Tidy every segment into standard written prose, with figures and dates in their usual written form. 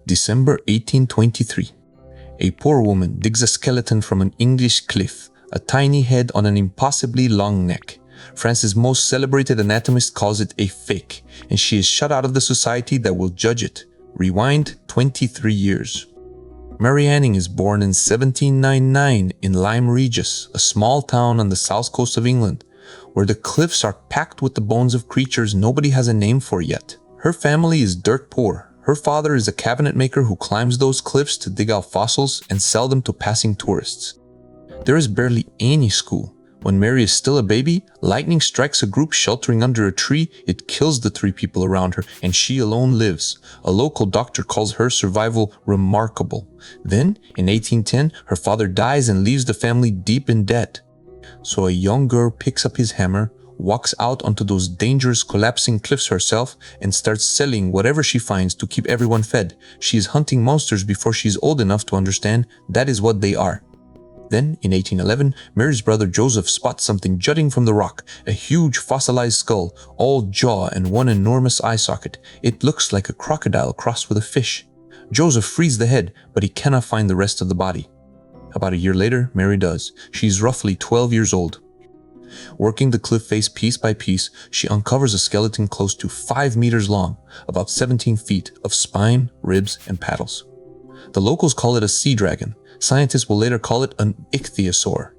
December 1823. A poor woman digs a skeleton from an English cliff, a tiny head on an impossibly long neck. France's most celebrated anatomist calls it a fake, and she is shut out of the society that will judge it. Rewind 23 years. Mary Anning is born in 1799 in Lyme Regis, a small town on the south coast of England, where the cliffs are packed with the bones of creatures nobody has a name for yet. Her family is dirt poor. Her father is a cabinet maker who climbs those cliffs to dig out fossils and sell them to passing tourists. There is barely any school. When Mary is still a baby, lightning strikes a group sheltering under a tree. It kills the 3 people around her, and she alone lives. A local doctor calls her survival remarkable. Then, in 1810, her father dies and leaves the family deep in debt. So a young girl picks up his hammer, walks out onto those dangerous collapsing cliffs herself, and starts selling whatever she finds to keep everyone fed. She is hunting monsters before she is old enough to understand that is what they are. Then, in 1811, Mary's brother Joseph spots something jutting from the rock, a huge fossilized skull, all jaw and one enormous eye socket. It looks like a crocodile crossed with a fish. Joseph frees the head, but he cannot find the rest of the body. About a year later, Mary does. She is roughly 12 years old. Working the cliff face piece by piece, she uncovers a skeleton close to 5 meters long, about 17 feet, of spine, ribs, and paddles. The locals call it a sea dragon. Scientists will later call it an ichthyosaur.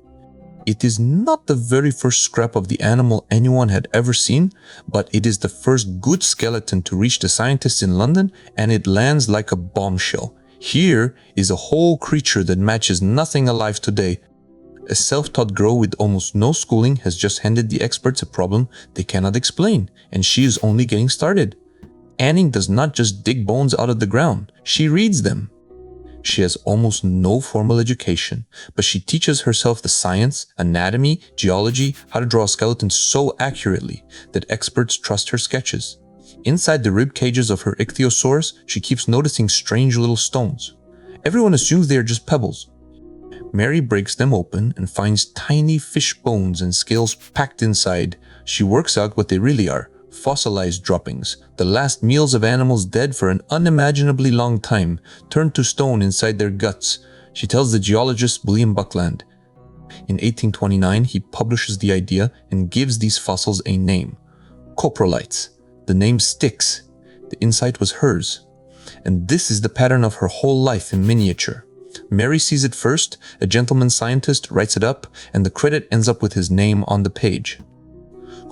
It is not the very first scrap of the animal anyone had ever seen, but it is the first good skeleton to reach the scientists in London, and it lands like a bombshell. Here is a whole creature that matches nothing alive today. A self-taught girl with almost no schooling has just handed the experts a problem they cannot explain, and she is only getting started. Anning does not just dig bones out of the ground, she reads them. She has almost no formal education, but she teaches herself the science, anatomy, geology, how to draw a skeleton so accurately that experts trust her sketches. Inside the rib cages of her ichthyosaurs, she keeps noticing strange little stones. Everyone assumes they are just pebbles. Mary breaks them open and finds tiny fish bones and scales packed inside. She works out what they really are. Fossilized droppings, the last meals of animals dead for an unimaginably long time, turned to stone inside their guts. She tells the geologist William Buckland. In 1829, he publishes the idea and gives these fossils a name. Coprolites. The name sticks. The insight was hers. And this is the pattern of her whole life in miniature. Mary sees it first, a gentleman scientist writes it up, and the credit ends up with his name on the page.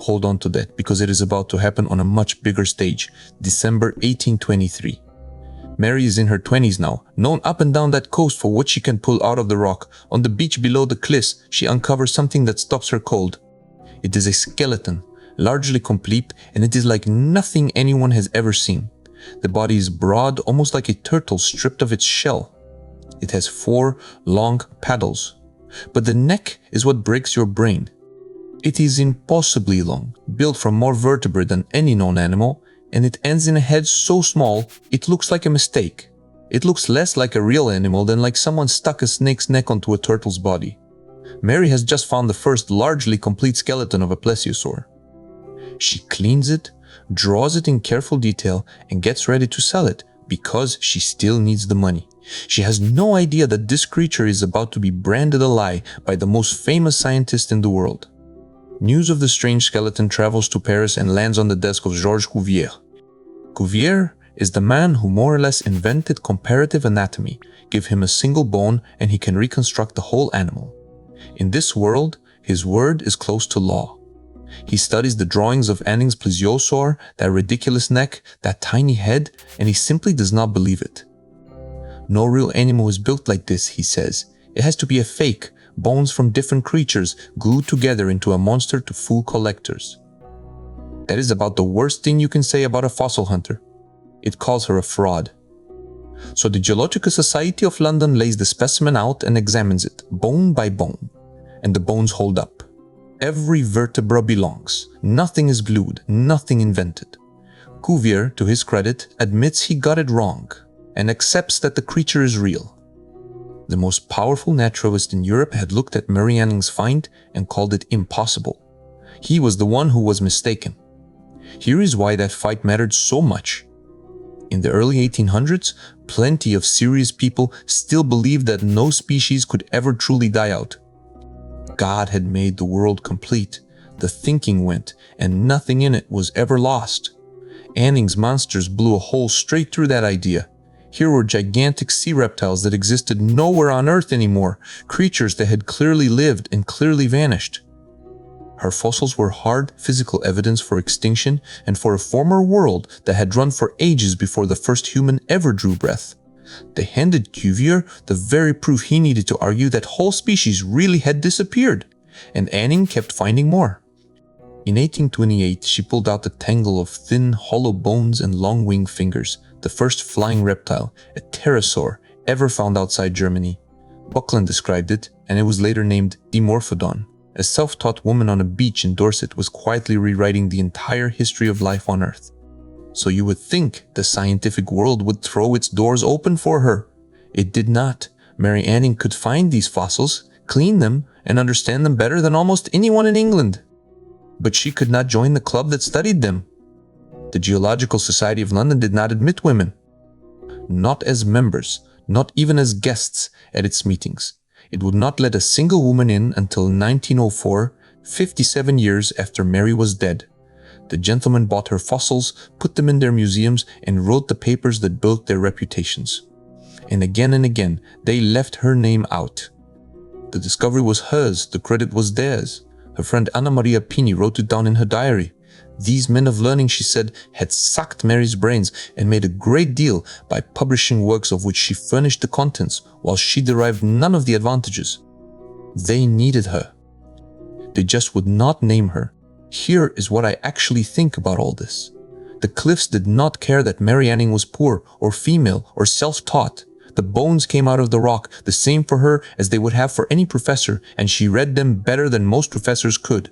Hold on to that, because it is about to happen on a much bigger stage. December 1823. Mary is in her 20s now, known up and down that coast for what she can pull out of the rock. On the beach below the cliffs, she uncovers something that stops her cold. It is a skeleton, largely complete, and it is like nothing anyone has ever seen. The body is broad, almost like a turtle stripped of its shell. It has 4 long paddles. But the neck is what breaks your brain. It is impossibly long, built from more vertebrae than any known animal, and it ends in a head so small it looks like a mistake. It looks less like a real animal than like someone stuck a snake's neck onto a turtle's body. Mary has just found the first largely complete skeleton of a plesiosaur. She cleans it, draws it in careful detail, and gets ready to sell it because she still needs the money. She has no idea that this creature is about to be branded a lie by the most famous scientist in the world. News of the strange skeleton travels to Paris and lands on the desk of Georges Cuvier. Cuvier is the man who more or less invented comparative anatomy. Give him a single bone and he can reconstruct the whole animal. In this world, his word is close to law. He studies the drawings of Anning's plesiosaur, that ridiculous neck, that tiny head, and he simply does not believe it. No real animal is built like this, he says. It has to be a fake, bones from different creatures glued together into a monster to fool collectors. That is about the worst thing you can say about a fossil hunter. It calls her a fraud. So the Geological Society of London lays the specimen out and examines it, bone by bone. And the bones hold up. Every vertebra belongs. Nothing is glued, nothing invented. Cuvier, to his credit, admits he got it wrong and accepts that the creature is real. The most powerful naturalist in Europe had looked at Mary Anning's find and called it impossible. He was the one who was mistaken. Here is why that fight mattered so much. In the early 1800s, plenty of serious people still believed that no species could ever truly die out. God had made the world complete, the thinking went, and nothing in it was ever lost. Anning's monsters blew a hole straight through that idea. Here were gigantic sea reptiles that existed nowhere on Earth anymore, creatures that had clearly lived and clearly vanished. Her fossils were hard physical evidence for extinction and for a former world that had run for ages before the first human ever drew breath. They handed Cuvier the very proof he needed to argue that whole species really had disappeared, and Anning kept finding more. In 1828, she pulled out a tangle of thin, hollow bones and long wing fingers, the first flying reptile, a pterosaur, ever found outside Germany. Buckland described it, and it was later named Dimorphodon. A self-taught woman on a beach in Dorset was quietly rewriting the entire history of life on Earth. So you would think the scientific world would throw its doors open for her. It did not. Mary Anning could find these fossils, clean them, and understand them better than almost anyone in England. But she could not join the club that studied them. The Geological Society of London did not admit women. Not as members, not even as guests at its meetings. It would not let a single woman in until 1904, 57 years after Mary was dead. The gentlemen bought her fossils, put them in their museums, and wrote the papers that built their reputations. And again, they left her name out. The discovery was hers, the credit was theirs. Her friend Anna Maria Pini wrote it down in her diary. These men of learning, she said, had sucked Mary's brains and made a great deal by publishing works of which she furnished the contents, while she derived none of the advantages. They needed her. They just would not name her. Here is what I actually think about all this. The Cliffs did not care that Mary Anning was poor or female or self-taught. The bones came out of the rock, the same for her as they would have for any professor, and she read them better than most professors could.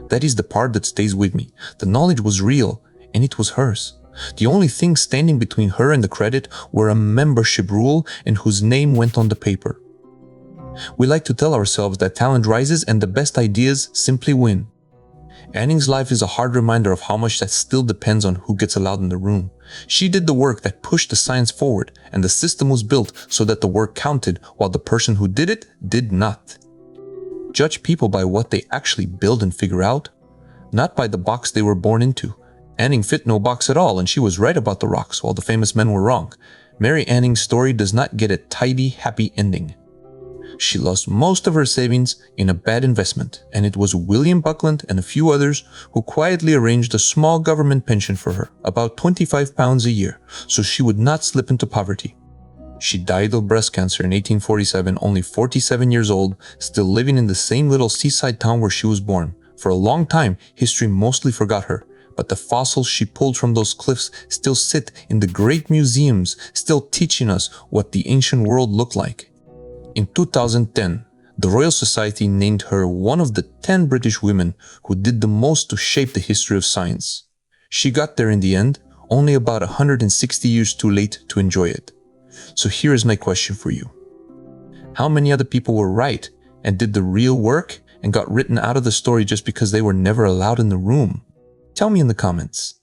That is the part that stays with me. The knowledge was real, and it was hers. The only thing standing between her and the credit were a membership rule and whose name went on the paper. We like to tell ourselves that talent rises and the best ideas simply win. Anning's life is a hard reminder of how much that still depends on who gets allowed in the room. She did the work that pushed the science forward, and the system was built so that the work counted while the person who did it did not. Judge people by what they actually build and figure out, not by the box they were born into. Anning fit no box at all, and she was right about the rocks, while the famous men were wrong. Mary Anning's story does not get a tidy, happy ending. She lost most of her savings in a bad investment, and it was William Buckland and a few others who quietly arranged a small government pension for her, about £25 a year, so she would not slip into poverty. She died of breast cancer in 1847, only 47 years old, still living in the same little seaside town where she was born. For a long time, history mostly forgot her, but the fossils she pulled from those cliffs still sit in the great museums, still teaching us what the ancient world looked like. In 2010, the Royal Society named her one of the 10 British women who did the most to shape the history of science. She got there in the end, only about 160 years too late to enjoy it. So here is my question for you. How many other people were right and did the real work and got written out of the story just because they were never allowed in the room? Tell me in the comments.